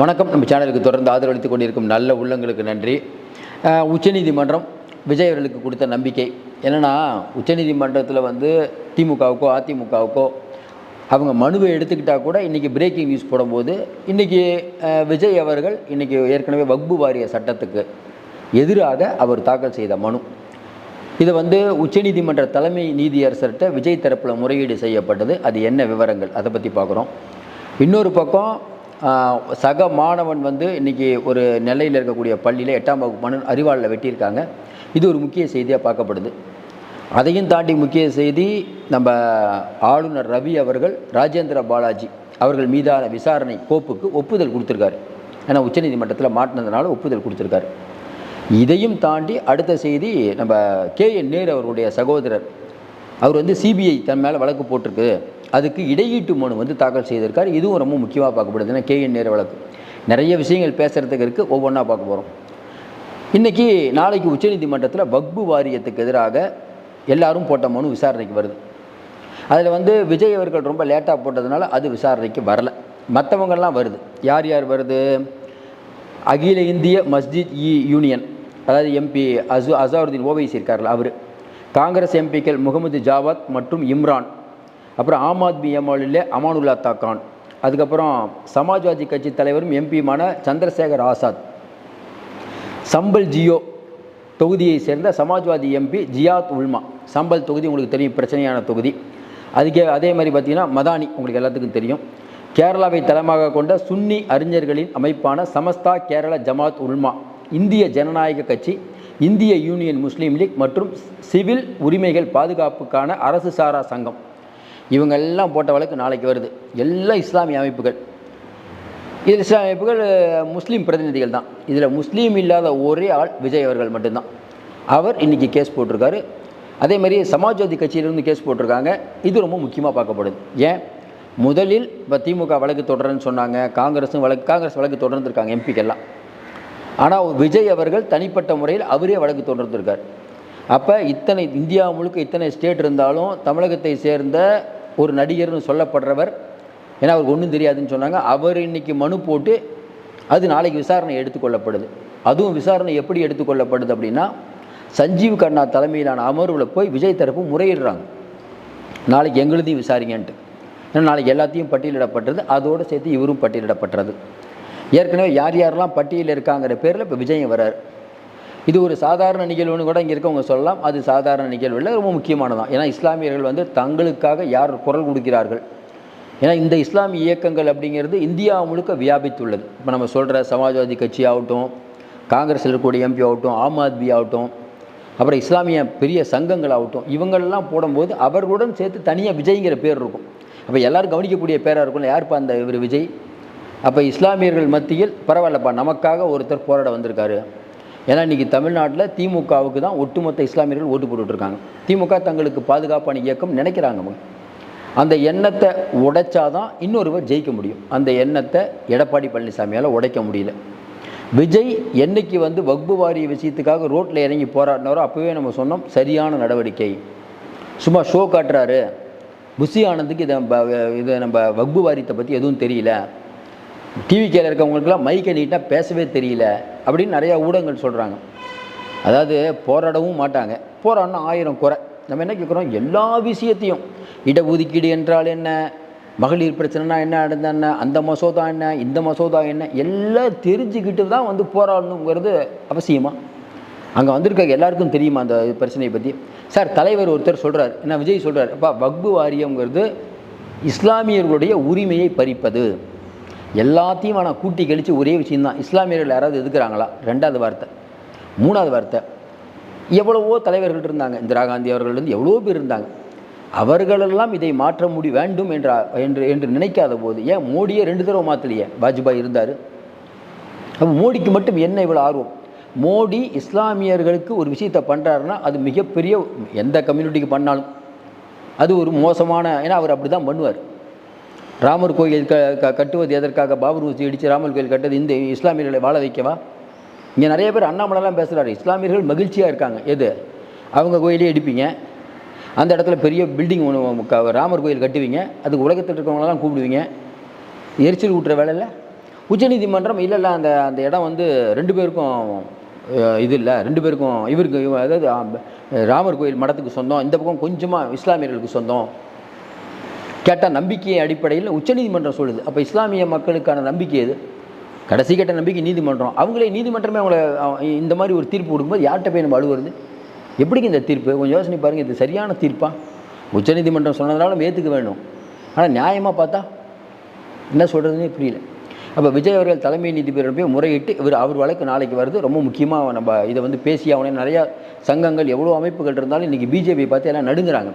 வணக்கம். நம்ம சேனலுக்கு தொடர்ந்து ஆதரவளித்துக் கொண்டிருக்கும் நல்ல உள்ளங்களுக்கு நன்றி. உச்சநீதிமன்றம் விஜய் அவர்களுக்கு கொடுத்த நம்பிக்கை என்னென்னா, உச்சநீதிமன்றத்தில் திமுகவுக்கோ அதிமுகவுக்கோ அவங்க மனுவை எடுத்துக்கிட்டால் கூட இன்றைக்கி பிரேக்கிங் நியூஸ் போடும்போது இன்றைக்கி விஜய் அவர்கள் இன்றைக்கி ஏற்கனவே வக்பு வாரிய சட்டத்துக்கு எதிராக அவர் தாக்கல் செய்த மனு, இதை உச்சநீதிமன்ற தலைமை நீதியரசர்கிட்ட விஜய் தரப்பில் முறையீடு செய்யப்பட்டது. அது என்ன விவரங்கள், அதை பற்றி பார்க்குறோம். இன்னொரு பக்கம் சக மாணவன் இன்றைக்கி ஒரு நெல்லையில் இருக்கக்கூடிய பள்ளியில் 8ஆம் வகுப்பு அறிவாளில் வெட்டியிருக்காங்க. இது ஒரு முக்கிய செய்தியாக பார்க்கப்படுது. அதையும் தாண்டி முக்கிய செய்தி, நம்ம ஆளுநர் ரவி அவர்கள் ராஜேந்திர பாலாஜி அவர்கள் மீதான விசாரணை கோப்புக்கு ஒப்புதல் கொடுத்துருக்காரு. ஏன்னா உச்சநீதிமன்றத்தில் மாட்டினதுனால ஒப்புதல் கொடுத்துருக்காரு. இதையும் தாண்டி அடுத்த செய்தி, நம்ம KN நேரு அவருடைய சகோதரர் அவர் சிபிஐ தன் மேலே வழக்கு போட்டிருக்கு, அதுக்கு இடையீட்டு மனு தாக்கல் செய்திருக்கார். இதுவும் ரொம்ப முக்கியமாக பார்க்கப்படுது. ஏன்னா KN நேரு வழக்கு நிறைய விஷயங்கள் பேசுகிறதுக்கு இருக்குது, ஒவ்வொன்றா பார்க்க போகிறோம். இன்றைக்கி நாளைக்கு உச்சநீதிமன்றத்தில் வக்பு வாரியத்துக்கு எதிராக எல்லாரும் போட்ட மனு விசாரணைக்கு வருது. அதில் விஜய் அவர்கள் ரொம்ப லேட்டாக போட்டதுனால அது விசாரணைக்கு வரலை. மற்றவங்கள்லாம் வருது. யார் யார் வருது? அகில இந்திய மஸ்ஜித் யூனியன், அதாவது MP அசாருதீன் ஓவைசி இருக்கார்ல அவர், காங்கிரஸ் MPக்கள் முகமது ஜாவத் மற்றும் இம்ரான், அப்புறம் ஆம் ஆத்மி MLA அமானுல்லா கான், அதுக்கப்புறம் சமாஜ்வாதி கட்சி தலைவரும் MPயுமான சந்திரசேகர் ஆசாத், சம்பல் ஜியோ தொகுதியை சேர்ந்த சமாஜ்வாதி MP ஜியாத் உல்மா. சம்பல் தொகுதி உங்களுக்கு தெரியும், பிரச்சனையான தொகுதி. அதே மாதிரி பார்த்திங்கன்னா மதானி உங்களுக்கு எல்லாத்துக்கும் தெரியும். கேரளாவை தளமாக கொண்ட சுன்னி அறிஞர்களின் அமைப்பான சமஸ்தா கேரள ஜமாத் உல்மா, இந்திய ஜனநாயக கட்சி, இந்திய யூனியன் முஸ்லீம் லீக் மற்றும் சிவில் உரிமைகள் பாதுகாப்புக்கான அரசு சாரா சங்கம், இவங்கெல்லாம் போட்ட வழக்கு நாளைக்கு வருது. எல்லாம் இஸ்லாமிய அமைப்புகள். இதில் இஸ்லாமிய அமைப்புகள் முஸ்லீம் பிரதிநிதிகள் தான். இதில் முஸ்லீம் இல்லாத ஒரே ஆள் விஜய் அவர்கள் மட்டும்தான். அவர் இன்றைக்கி கேஸ் போட்டிருக்காரு. அதே மாதிரி சமாஜ்வாதி கட்சியிலிருந்து கேஸ் போட்டிருக்காங்க. இது ரொம்ப முக்கியமாக பார்க்கப்படுது. ஏன் முதலில் இப்போ திமுக வழக்கு தொடர்ன்னு சொன்னாங்க, காங்கிரஸ் வழக்கு தொடர்ந்துருக்காங்க MPக்கெல்லாம். ஆனால் விஜய் அவர்கள் தனிப்பட்ட முறையில் அவரே வழக்கு தொடர்ந்துருக்கார். அப்போ இத்தனை இந்தியா முழுக்க இத்தனை ஸ்டேட் இருந்தாலும் தமிழகத்தை சேர்ந்த ஒரு நடிகர்னு சொல்லப்படுறவர், ஏன்னா அவருக்கு ஒன்றும் தெரியாதுன்னு சொன்னாங்க, அவர் இன்றைக்கி மனு போட்டு அது நாளைக்கு விசாரணை எடுத்துக்கொள்ளப்படுது. அதுவும் விசாரணை எப்படி எடுத்துக்கொள்ளப்படுது அப்படின்னா, சஞ்சீவ் கண்ணா தலைமையிலான அமர்வில் போய் விஜய் தரப்பு முறையிடுறாங்க, நாளைக்கு எங்களுதையும் விசாரிங்கன்ட்டு. ஏன்னா நாளைக்கு எல்லாத்தையும் பட்டியலிடப்பட்டது, அதோடு சேர்த்து இவரும் பட்டியலிடப்பட்டது. ஏற்கனவே யார் யாரெல்லாம் பட்டியலில் இருக்காங்கிற பேரில் இப்போ விஜயம் வர்றார். இது ஒரு சாதாரண நிகழ்வுன்னு கூட இங்கே இருக்கவங்க சொல்லலாம். அது சாதாரண நிகழ்வு இல்லை, ரொம்ப முக்கியமானதான். ஏன்னா இஸ்லாமியர்கள் தங்களுக்காக யார் குரல் கொடுக்கிறார்கள். ஏன்னா இந்த இஸ்லாமிய இயக்கங்கள் அப்படிங்கிறது இந்தியா முழுக்க வியாபித்துள்ளது. இப்போ நம்ம சொல்கிற சமாஜ்வாதி கட்சி ஆகட்டும், காங்கிரஸில் இருக்கக்கூடிய MP ஆகட்டும், ஆம் ஆத்மி ஆகட்டும், அப்புறம் இஸ்லாமிய பெரிய சங்கங்கள் ஆகட்டும், இவங்களெல்லாம் போடும்போது அவர்களுடன் சேர்த்து தனியாக விஜய்ங்கிற பேர் இருக்கும். அப்போ எல்லோரும் கவனிக்கக்கூடிய பேராக இருக்கும்ல, யாருப்பா அந்த இவர் விஜய். அப்போ இஸ்லாமியர்கள் மத்தியில் பரவாயில்லப்பா, நமக்காக ஒருத்தர் போராட வந்திருக்காரு. ஏன்னா இன்றைக்கி தமிழ்நாட்டில் திமுகவுக்கு தான் ஒட்டுமொத்த இஸ்லாமியர்கள் ஓட்டு போட்டுட்ருக்காங்க. திமுக தங்களுக்கு பாதுகாப்பான இயக்கம் நினைக்கிறாங்க. அந்த எண்ணத்தை உடைச்சாதான் இன்னொருவர் ஜெயிக்க முடியும். அந்த எண்ணத்தை எடப்பாடி பழனிசாமியால் உடைக்க முடியல. விஜய் என்னைக்கு வக்பு வாரிய விஷயத்துக்காக ரோட்டில் இறங்கி போராடினாரோ அப்போவே நம்ம சொன்னோம், சரியான நடவடிக்கை. சும்மா ஷோ காட்டுறாரு, புஷி ஆனந்துக்கு இதை நம்ம வக்பு வாரியத்தை பற்றி எதுவும் தெரியல, டிவிக்கில் இருக்கவங்களுக்கெல்லாம் மைக்கை நீட்டாக பேசவே தெரியல அப்படின்னு நிறையா ஊடகங்கள் சொல்கிறாங்க. அதாவது போராடவும் மாட்டாங்க, போராடினா 1000 குறை. நம்ம என்ன கேட்குறோம், எல்லா விஷயத்தையும், இடஒதுக்கீடு என்றால் என்ன, மகளிர் பிரச்சனைனா என்ன நடந்தாஎன்ன, அந்த மசோதா என்ன, இந்த மசோதா என்ன, எல்லாம் தெரிஞ்சுக்கிட்டு தான் போராடணுங்கிறது அவசியமாக? அங்கே வந்திருக்க எல்லாருக்கும் தெரியுமா அந்த பிரச்சனையை பற்றி? சார், தலைவர் ஒருத்தர் சொல்கிறார், என்ன விஜய் சொல்கிறார், அப்பா வக்பு வாரியங்கிறது இஸ்லாமியர்களுடைய உரிமையை பறிப்பது. எல்லாத்தையும் ஆனால் கூட்டி கழித்து ஒரே விஷயந்தான், இஸ்லாமியர்கள் யாராவது எதுக்குறாங்களா? 2வது வார்த்தை. 3வது வார்த்தை, எவ்வளவோ தலைவர்கள் இருந்தாங்க, இந்திரா காந்தி அவர்கள் எவ்வளோ பேர் இருந்தாங்க, அவர்களெல்லாம் இதை மாற்ற வேண்டும் என்று நினைக்காத போது ஏன் மோடியை 2 தடவை மாற்றலையே? வாஜ்பாய் இருந்தார். அப்போ மோடிக்கு மட்டும் என்ன இவ்வளோ ஆர்வம்? மோடி இஸ்லாமியர்களுக்கு ஒரு விஷயத்தை பண்ணுறாருன்னா அது மிகப்பெரிய, எந்த கம்யூனிட்டிக்கு பண்ணாலும் அது ஒரு மோசமான, ஏன்னா அவர் அப்படி தான் பண்ணுவார். ராமர் கோயில் கட்டுவது எதற்காக? பாபர் மசூதி இடித்து ராமர் கோயில் கட்டுறது இந்த இஸ்லாமியர்களை வாழ வைக்கவா? இங்கே நிறைய பேர் அண்ணாமலைலாம் பேசுகிறாரு, இஸ்லாமியர்கள் மகிழ்ச்சியாக இருக்காங்க. எது? அவங்க கோயிலே இடிப்பீங்க, அந்த இடத்துல பெரிய பில்டிங் ஒன்று ராமர் கோயில் கட்டுவீங்க, அதுக்கு உலகத்தில் இருக்கிறவங்களெல்லாம் கூப்பிடுவீங்க, எரிச்சல் ஊட்டுற வேலை இல்லை. உச்சநீதிமன்றம் இல்லை அந்த அந்த இடம் வந்து 2 பேருக்கும் இது இல்லை, 2 பேருக்கும் இவருக்கு அதாவது ராமர் கோயில் மடத்துக்கு சொந்தம், இந்த பக்கம் கொஞ்சமாக இஸ்லாமியர்களுக்கு சொந்தம் கேட்டால் நம்பிக்கை அடிப்படையில் உச்சநீதிமன்றம் சொல்லுது. அப்போ இஸ்லாமிய மக்களுக்கான நம்பிக்கை எது? கடைசி கட்ட நம்பிக்கை நீதிமன்றம். அவங்களே நீதிமன்றமே அவங்கள இந்த மாதிரி ஒரு தீர்ப்பு கொடுக்கும்போது யார்கிட்ட போய் நம்ம அழுவுறது? எப்படிங்க இந்த தீர்ப்பு? கொஞ்சம் யோசனை பாருங்கள், இது சரியான தீர்ப்பா? உச்சநீதிமன்றம் சொன்னதுனால நம்ம ஏற்றுக்க வேணும், ஆனால் நியாயமாக பார்த்தா என்ன சொல்கிறதுனே புரியல. அப்போ விஜய் அவர்கள் தலைமை நீதிபதியிடம் போய் முறையிட்டு அவர் வழக்கு நாளைக்கு வருது. ரொம்ப முக்கியமாக நம்ம இதை வந்து பேசி அவனே நிறையா சங்கங்கள் எவ்வளோ அமைப்புகள் இருந்தாலும் இன்றைக்கி பிஜேபி பார்த்து எல்லாம் நடுங்குறாங்க.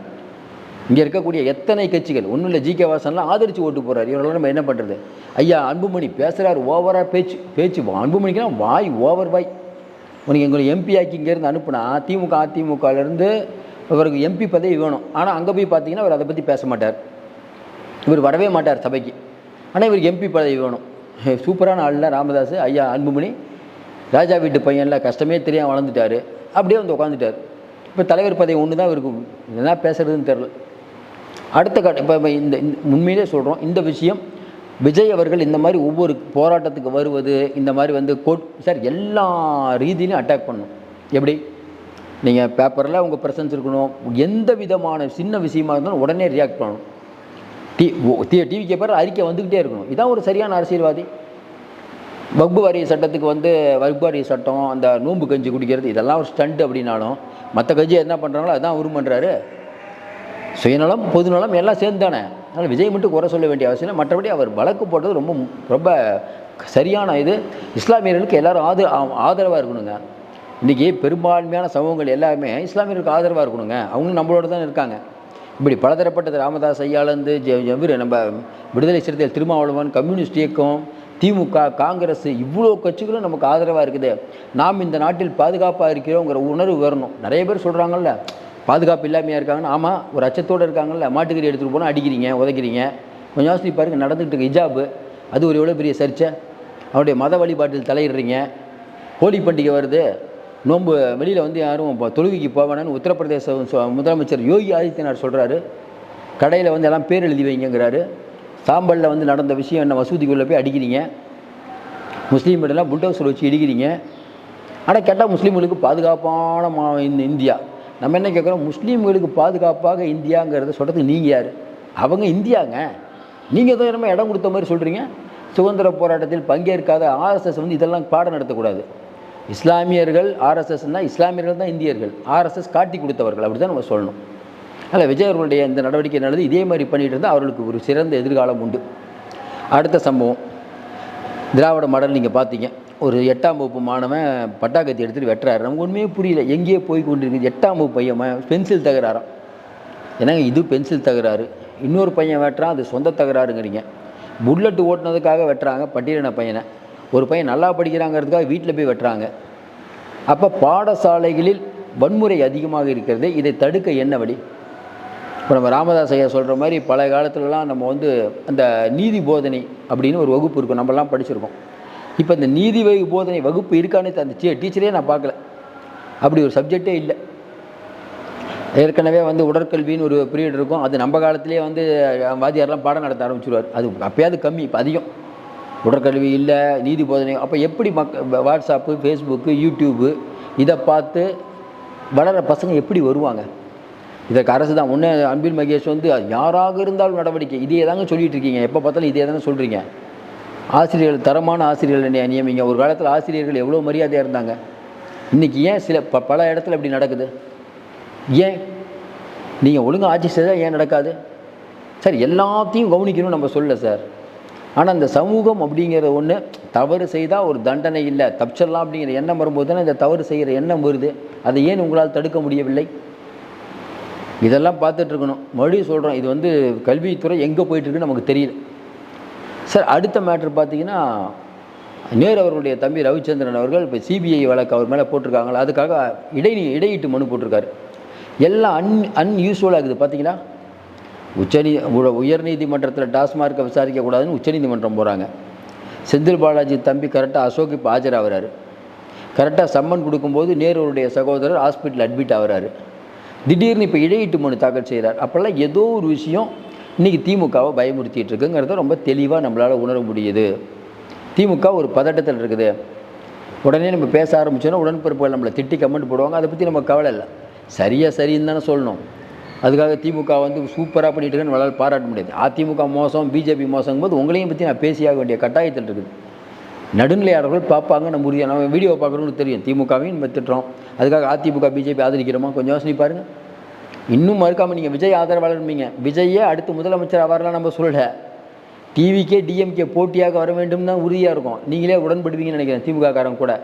இங்கே இருக்கக்கூடிய எத்தனை கட்சிகள், ஒன்றும் இல்லை, ஜி.கே. வாசன்லாம் ஆதரித்து ஓட்டு போகிறார். இவர்களோட நம்ம என்ன பண்ணுறது? ஐயா அன்புமணி பேசுகிறார், ஓவராக பேச்சு அன்புமணிக்கெல்லாம் வாய் ஓவர் வாய். உனக்கு எங்களை எம்பி ஆக்கி இங்கேருந்து அனுப்புனா திமுக அதிமுகலேருந்து இவருக்கு எம்பி பதவி வேணும். ஆனால் அங்கே போய் பார்த்தீங்கன்னா அவர் அதை பற்றி பேச மாட்டார், இவர் வரவே மாட்டார் சபைக்கு. ஆனால் இவருக்கு எம்பி பதவி வேணும். சூப்பரான ஆள்ல ராமதாஸ் ஐயா அன்புமணி, ராஜா வீட்டு பையன்ல கஷ்டமே தெரியாமல் வளர்ந்துட்டார், அப்படியே வந்து உட்காந்துட்டார். இப்போ தலைவர் பதவி ஒன்று தான் இவருக்கு என்ன பேசுறதுன்னு தெரில. அடுத்த இப்போ இந்த உண்மையிலே சொல்கிறோம், இந்த விஷயம் விஜய் அவர்கள் இந்த மாதிரி ஒவ்வொரு போராட்டத்துக்கு வருவது, இந்த மாதிரி வந்து சார் எல்லா ரீதியிலையும் அட்டாக் பண்ணணும். எப்படி? நீங்கள் பேப்பரில் உங்கள் ப்ரெசன்ஸ் இருக்கணும், எந்த விதமான சின்ன விஷயமா இருந்தாலும் உடனே ரியாக்ட் பண்ணணும். டிவி கேப்பர் அறிக்கை வந்துக்கிட்டே இருக்கணும். இதான் ஒரு சரியான அரசியல்வாதி. வக்பு வாரிய சட்டத்துக்கு வந்து வக்பு வாரிய சட்டம், அந்த நோன்பு கஞ்சி குடிக்கிறது, இதெல்லாம் ஒரு ஸ்டண்ட் அப்படின்னாலும் மற்ற கட்சி என்ன பண்ணுறாங்களோ அதுதான் அவரும் பண்ணுறாரு. சுயநலம் பொதுநலம் எல்லாம் சேர்ந்து தானே. அதனால் விஜய் மட்டும் குறை சொல்ல வேண்டிய அவசியம் இல்லை. மற்றபடி அவர் வழக்கு போட்டது ரொம்ப ரொம்ப சரியான இது. இஸ்லாமியர்களுக்கு எல்லோரும் ஆதரவாக இருக்கணுங்க. இன்றைக்கி பெரும்பான்மையான சமூகங்கள் எல்லாருமே இஸ்லாமியர்களுக்கு ஆதரவாக இருக்கணுங்க. அவங்களும் நம்மளோட தான் இருக்காங்க. இப்படி பலதரப்பட்டது ராமதாஸ் ஐயாலேருந்து நம்ம விடுதலை சிறுத்தைகள் திருமாவளவன், கம்யூனிஸ்ட் இயக்கம், திமுக, காங்கிரஸ், இவ்வளோ கட்சிகளும் நமக்கு ஆதரவாக இருக்குது. நாம் இந்த நாட்டில் பாதுகாப்பாக இருக்கிறோங்கிற உணர்வு வரணும். நிறைய பேர் சொல்கிறாங்கல்ல பாதுகாப்பு இல்லாமையாக இருக்காங்கன்னு. ஆமாம், ஒரு அச்சத்தோடு இருக்காங்கல்ல. மாட்டுக்கறி எடுத்துகிட்டு போனால் அடிக்கிறீங்க, உதைக்கிறீங்க. கொஞ்சம் யோசனை பாருங்கள், நடந்துகிட்டு இருக்க ஹிஜாபு, அது ஒரு எவ்வளோ பெரிய சர்ச்சை. அவருடைய மத வழிபாட்டில் தலையிடுறீங்க. ஹோலி பண்டிகை வருது, நோன்பு வெளியில் வந்து யாரும் தொழுகைக்கு போவேன்னு உத்தரப்பிரதேச முதலமைச்சர் யோகி ஆதித்யநாத் சொல்கிறாரு. கடையில் வந்து எல்லாம் பேர் எழுதி வைங்கிறாரு. சாம்பலில் வந்து நடந்த விஷயம் என்ன, மசூதிக்குள்ளே போய் அடிக்கிறீங்க. முஸ்லீம்களெல்லாம் புல்டோசர் வச்சு இடிக்கிறீங்க. ஆனால் கேட்டால் முஸ்லீம்களுக்கு பாதுகாப்பான இந்தியா. நம்ம என்ன கேட்குறோம், முஸ்லீம்களுக்கு பாதுகாப்பாக இந்தியாங்கிறத சொல்கிறதுக்கு நீங்கள் யார்? அவங்க இந்தியாங்க. நீங்கள் எதோ நம்ம இடம் கொடுத்த மாதிரி சொல்கிறீங்க. சுதந்திர போராட்டத்தில் பங்கேற்காத ஆர்எஸ்எஸ் வந்து இதெல்லாம் பாடம் நடத்தக்கூடாது. இஸ்லாமியர்கள் ஆர்எஸ்எஸ்னால் இஸ்லாமியர்கள் தான் இந்தியர்கள், ஆர்எஸ்எஸ் காட்டி கொடுத்தவர்கள், அப்படி தான் நம்ம சொல்லணும். அதில் விஜய் அவர்களுடைய இந்த நடவடிக்கை நடந்து இதே மாதிரி பண்ணிகிட்டு இருந்தால் அவர்களுக்கு ஒரு சிறந்த எதிர்காலம் உண்டு. அடுத்த சம்பவம், திராவிட மாடல் நீங்கள் பார்த்தீங்க. ஒரு 8ஆம் வகுப்பு மாணவன் பட்டாக்கத்தி எடுத்துகிட்டு வெட்டுறாரு. நமக்கு ஒன்றுமே புரியல, எங்கேயே போய் கொண்டு இருக்குது. 8ஆம் வகுப்பு பையன் பென்சில் தகராறாம். ஏன்னாங்க இது பென்சில் தகராறு. இன்னொரு பையன் வெட்டுறான், அது சொந்த தகராறுங்கிறீங்க. புல்லட்டு ஓட்டினதுக்காக வெட்டுறாங்க பட்டியலின பையனை. ஒரு பையன் நல்லா படிக்கிறாங்கிறதுக்காக வீட்டில் போய் வெட்டுறாங்க. அப்போ பாடசாலைகளில் வன்முறை அதிகமாக இருக்கிறது. இதை தடுக்க என்ன வழி? இப்போ நம்ம ராமதாஸ் ஐயா சொல்கிற மாதிரி பழைய காலத்துலலாம் நம்ம வந்து அந்த நீதி போதனை அப்படின்னு ஒரு வகுப்பு இருக்கும், நம்மலாம் படிச்சிருக்கோம். இப்போ இந்த நீதி போதனை வகுப்பு இருக்கானே அந்த டீச்சரே நான் பார்க்கல. அப்படி ஒரு சப்ஜெக்டே இல்லை. ஏற்கனவே வந்து உடற்கல்வின்னு ஒரு பீரியட் இருக்கும், அது நம்ம காலத்திலே வந்து வாத்தியாரெலாம் பாடம் நடத்த ஆரம்பிச்சிடுவார். அது அப்போயாவது கம்மி, இப்போ அதிகம். உடற்கல்வி இல்லை, நீதி போதனை. அப்போ எப்படி வாட்ஸ்அப்பு, ஃபேஸ்புக்கு, யூடியூப்பு இதை பார்த்து வளர பசங்க எப்படி வருவாங்க? இதற்கு அரசு தான் ஒன்று. அன்பில் மகேஷ் வந்து யாராக இருந்தாலும் நடவடிக்கை இதே தாங்க சொல்லிகிட்டு இருக்கீங்க. எப்போ பார்த்தாலும் இதே தானே சொல்கிறீங்க. ஆசிரியர்கள், தரமான ஆசிரியர்கள் நியமிங்க. ஒரு காலத்தில் ஆசிரியர்கள் எவ்வளோ மரியாதையாக இருந்தாங்க. இன்றைக்கி ஏன் பல இடத்துல இப்படி நடக்குது? ஏன் நீங்கள் ஒழுங்காக ஆட்சி செய்தால் ஏன் நடக்காது? சார் எல்லாத்தையும் கவனிக்கணும் நம்ம சொல்ல சார். ஆனால் இந்த சமூகம் அப்படிங்கிற ஒன்று தவறு செய்தால் ஒரு தண்டனை இல்லை, தப்பிச்சிடலாம் அப்படிங்கிற எண்ணம் வரும்போது தானே இந்த தவறு செய்கிற எண்ணம் வருது. அதை ஏன் உங்களால் தடுக்க முடியவில்லை? இதெல்லாம் பார்த்துட்ருக்கணும். மறுபடியும் சொல்கிறோம், இது வந்து கல்வித்துறை எங்கே போயிட்டுருக்குன்னு நமக்கு தெரியல சார். அடுத்த மேட்ரு பார்த்தீங்கன்னா, நேரு அவர்களுடைய தம்பி ரவிச்சந்திரன் அவர்கள் இப்போ சிபிஐ வழக்கு அவர் மேலே போட்டிருக்காங்களா, அதுக்காக இடையீட்டு மனு போட்டிருக்காரு. எல்லாம் அன்யூஸ்வலாக இருக்குது பார்த்தீங்களா. உயர்நீதிமன்றத்தில் டாஸ்மார்க்கை விசாரிக்கக்கூடாதுன்னு உச்சநீதிமன்றம் போகிறாங்க. செந்தில் பாலாஜி தம்பி கரெக்டாக அசோக் இப்போ ஆஜராகிறாரு. கரெக்டாக சம்மன் கொடுக்கும்போது நேருடைய சகோதரர் ஹாஸ்பிட்டல் அட்மிட் ஆகிறாரு. திடீர்னு இப்போ இடையீட்டு மனு தாக்கல் செய்கிறார். அப்போல்லாம் ஏதோ ஒரு விஷயம் இன்றைக்கி திமுகவை பயமுறுத்திட்டு இருக்குங்கிறத ரொம்ப தெளிவாக நம்மளால் உணர முடியுது. திமுக ஒரு பதட்டத்தில் இருக்குது. உடனே நம்ம பேச ஆரம்பிச்சோன்னா உடன்பிறப்புகள் நம்மளை திட்டி கமெண்ட் போடுவாங்க. அதை பற்றி நம்ம கவலை இல்லை. சரின்னு தானே சொல்லணும். அதுக்காக திமுக வந்து சூப்பராக பண்ணிட்டு இருக்குன்னு நம்மளால் பாராட்ட முடியாது. அதிமுக மோசம், பிஜேபி மோசங்கும் போது உங்களையும் பற்றி நான் பேசியாக வேண்டிய கட்டாயத்தில் இருக்குது. நடுநிலையாளர்கள் பார்ப்பாங்க. நம்ம உறுதியாக நம்ம வீடியோ பார்க்குறோன்னு தெரியும். திமுகவையும் நம்ம திட்டுறோம், அதுக்காக அதிமுக பிஜேபி ஆதரிக்கிறோமா? கொஞ்சம் யோசனை பாருங்கள். இன்னும் மறுக்காமல் நீங்கள் விஜய் ஆதரவாளர்மீங்க. விஜயே அடுத்து முதலமைச்சர் அவரெல்லாம் நம்ம சொல்லலை. டிவிக்கே டிஎம்கே போட்டியாக வர வேண்டும் தான் உறுதியாக இருக்கும். நீங்களே உடன்படுவீங்கன்னு நினைக்கிறேன். திமுக காரங்க கூட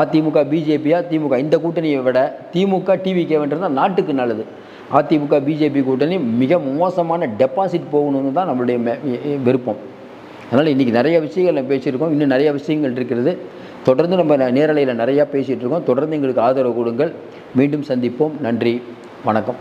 அதிமுக பிஜேபியா திமுக இந்த கூட்டணியை விட திமுக டிவிகே வென்றது நாட்டுக்கு நல்லது. அதிமுக பிஜேபி கூட்டணி மிக மோசமான டெபாசிட் போகணுன்னு தான் நம்மளுடைய விருப்பம். அதனால் இன்றைக்கி நிறைய விஷயங்கள் நம்ம பேசியிருக்கோம். இன்னும் நிறைய விஷயங்கள் இருக்கிறது. தொடர்ந்து நம்ம நேரலையில் நிறையா பேசிகிட்டு இருக்கோம். தொடர்ந்து எங்களுக்கு ஆதரவு கொடுங்கள். மீண்டும் சந்திப்போம். நன்றி, வணக்கம்.